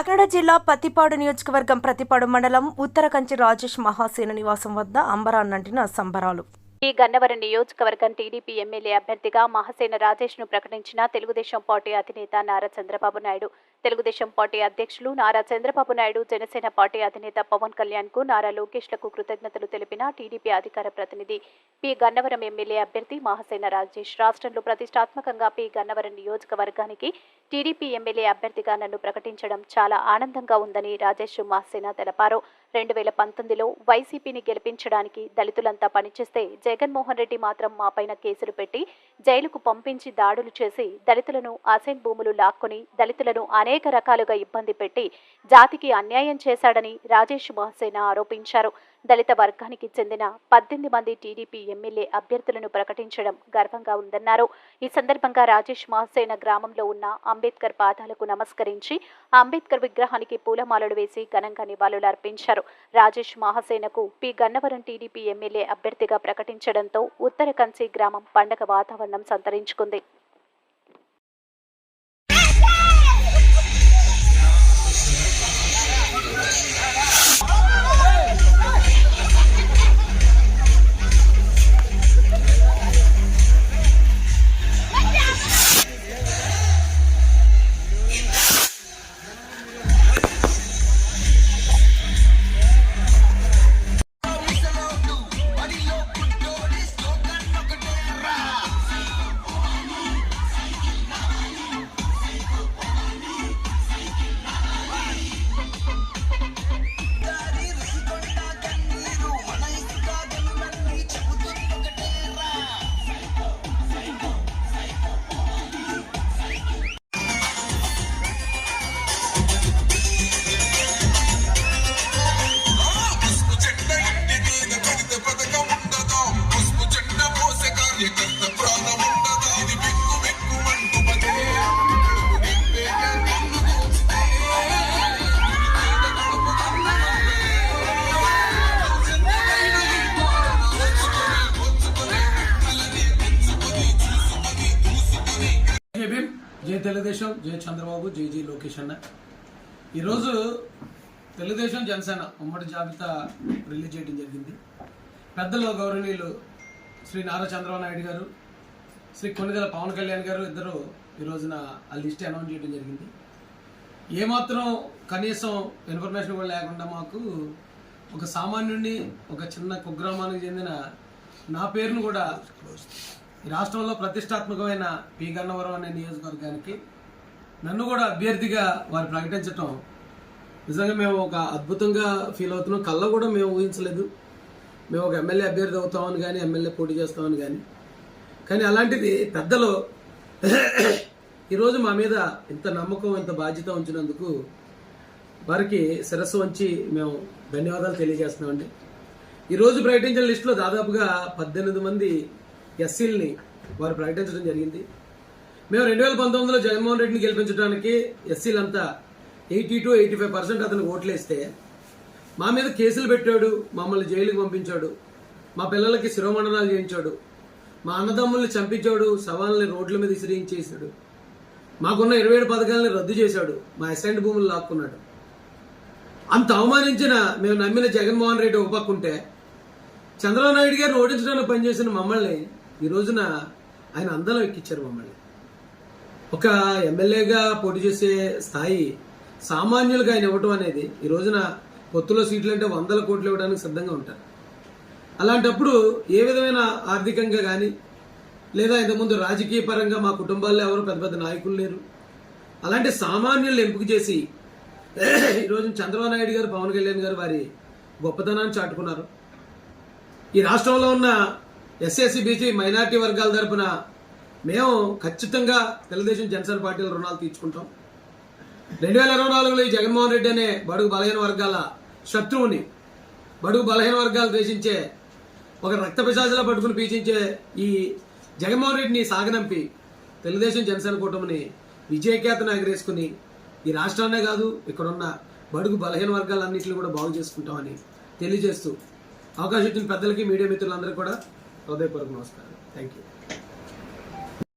కాకినాడ జిల్లా పత్తిపాడు నియోజకవర్గం ప్రతిపాడు మండలం ఉత్తరకంచి రాజేష్ మహాసేన నివాసం వద్ద అంబరాన్నంటిన సంబరాలు. ఈ గన్నవరం నియోజకవర్గం టీడీపీ ఎమ్మెల్యే అభ్యర్థిగా మహాసేన రాజేష్ ను ప్రకటించిన తెలుగుదేశం పార్టీ అధినేత నారా చంద్రబాబు నాయుడు, తెలుగుదేశం పార్టీ అధ్యక్షులు నారా చంద్రబాబు నాయుడు, జనసేన పార్టీ అధినేత పవన్ కళ్యాణ్ కు, నారా లోకేష్ లకు కృతజ్ఞతలు తెలిపిన టీడీపీ అధికార ప్రతినిధి పి గన్నవరం ఎమ్మెల్యే అభ్యర్థి మహాసేన రాజేష్, రాష్ట్రంలో ప్రతిష్టాత్మకంగా పి గన్నవరం నియోజకవర్గానికి టీడీపీ ఎమ్మెల్యే అభ్యర్థిగా నన్ను ప్రకటించడం చాలా ఆనందంగా ఉందని రాజేష్ మహాసేన తెలిపారు. 2019లో వైసీపీని గెలిపించడానికి దళితులంతా పనిచేస్తే జగన్మోహన్ రెడ్డి మాత్రం మాపైన కేసులు పెట్టి జైలుకు పంపించి దాడులు చేసి దళితులను అసైన్ భూములు లాక్కొని దళితులను అనేక రకాలుగా ఇబ్బంది పెట్టి జాతికి అన్యాయం చేశాడని రాజేష్ మహాసేన ఆరోపించారు. దళిత వర్గానికి చెందిన 18 మంది టీడీపీ ఎమ్మెల్యే అభ్యర్థులను ప్రకటించడం గర్వంగా ఉందన్నారు. ఈ సందర్భంగా రాజేష్ మహాసేన గ్రామంలో ఉన్న అంబేద్కర్ పాదాలకు నమస్కరించి అంబేద్కర్ విగ్రహానికి పూలమాలలు వేసి ఘనంగా నివాళులు అర్పించారు. రాజేష్ మహాసేనకు పి గన్నవరం టీడీపీ ఎమ్మెల్యే అభ్యర్థిగా ప్రకటించడంతో ఉత్తరకంచి గ్రామం పండగ వాతావరణం సంతరించుకుంది. జై తెలుగుదేశం, జై చంద్రబాబు, జై జై లోకేష్ అన్న. ఈరోజు తెలుగుదేశం జనసేన ఉమ్మడి జాబితా రిలీజ్ చేయడం జరిగింది. పెద్దలు గౌరవనీయులు శ్రీ నారా చంద్రబాబు నాయుడు గారు, శ్రీ కొణిదెల పవన్ కళ్యాణ్ గారు ఇద్దరు ఈ రోజున ఆ లిస్ట్ అనౌన్స్ చేయడం జరిగింది. ఏమాత్రం కనీసం ఇన్ఫర్మేషన్ కూడా లేకుండా మాకు ఒక సామాన్యుడిని, ఒక చిన్న కుగ్రామానికి చెందిన నా పేరును కూడా ఈ రాష్ట్రంలో ప్రతిష్టాత్మకమైన పి గన్నవరం అనే నియోజకవర్గానికి నన్ను కూడా అభ్యర్థిగా వారు ప్రకటించడం నిజంగా మేము ఒక అద్భుతంగా ఫీల్ అవుతున్నాం. కళ్ళ కూడా మేము ఊహించలేదు మేము ఒక ఎమ్మెల్యే అభ్యర్థి అవుతామని కానీ, ఎమ్మెల్యే పోటీ చేస్తామని కానీ అలాంటిది పెద్దలు ఈరోజు మా మీద ఇంత నమ్మకం, ఇంత బాధ్యత ఉంచినందుకు వారికి శిరస్సు వంచి మేము ధన్యవాదాలు తెలియజేస్తున్నామండి. ఈరోజు ప్రకటించిన లిస్టులో దాదాపుగా 18 మంది ఎస్సీలని వారు ప్రకటించడం జరిగింది. మేము 2019లో జగన్మోహన్ రెడ్డిని గెలిపించడానికి ఎస్సీలంతా 80-85% అతనికి ఓట్లేస్తే మా మీద కేసులు పెట్టాడు, మమ్మల్ని జైలుకి పంపించాడు, మా పిల్లలకి శిరోమండనాలు చేయించాడు, మా అన్నదమ్ముల్ని చంపించాడు, శవాలని రోడ్ల మీద విసిరించేశాడు, మాకున్న 27 పథకాలని రద్దు చేశాడు, మా అసైన్ భూములు లాక్కున్నాడు. అంత అవమానించిన మేము నమ్మిన జగన్మోహన్ రెడ్డి ఒక పక్కుంటే చంద్రబాబు నాయుడు గారిని ఓడించడానికి పనిచేసిన మమ్మల్ని ఈ రోజున ఆయన అందరం ఎక్కించారు. మమ్మల్ని ఒక ఎమ్మెల్యేగా పోటీ చేసే స్థాయి సామాన్యులుగా ఆయన ఇవ్వటం అనేది ఈ రోజున పొత్తులో సీట్లు అంటే 100 కోట్లు ఇవ్వడానికి సిద్ధంగా ఉంటారు. అలాంటప్పుడు ఏ విధమైన ఆర్థికంగా కానీ లేదా ఇంతకుముందు రాజకీయ పరంగా మా కుటుంబాల్లో ఎవరు పెద్ద పెద్ద నాయకులు లేరు. అలాంటి సామాన్యులను ఎంపిక చేసి ఈరోజు చంద్రబాబు నాయుడు గారు, పవన్ కళ్యాణ్ గారు వారి గొప్పతనాన్ని చాటుకున్నారు. ఈ రాష్ట్రంలో ఉన్న ఎస్సీ బీసీ మైనార్టీ వర్గాల తరపున మేము ఖచ్చితంగా తెలుగుదేశం జనసేన పార్టీల రుణాలు తీర్చుకుంటాం. 2024లో ఈ జగన్మోహన్ రెడ్డి అనే బడుగు బలహీన వర్గాల శత్రువుని, బడుగు బలహీన వర్గాలు ద్వేషించే ఒక రక్త పిశాచిలా పట్టుకుని పీచించే ఈ జగన్మోహన్ రెడ్డిని సాగనంపి తెలుగుదేశం జనసేన కూటమిని విజయకేతను ఎగరేసుకుని ఈ రాష్ట్రాన్నే కాదు ఇక్కడున్న బడుగు బలహీన వర్గాలన్నింటినీ కూడా బాగు చేసుకుంటామని తెలియజేస్తూ అవకాశం ఇచ్చిన పెద్దలకి, మీడియా మిత్రులందరికీ కూడా హృదయపూర్వక నమస్కారం. Thank you.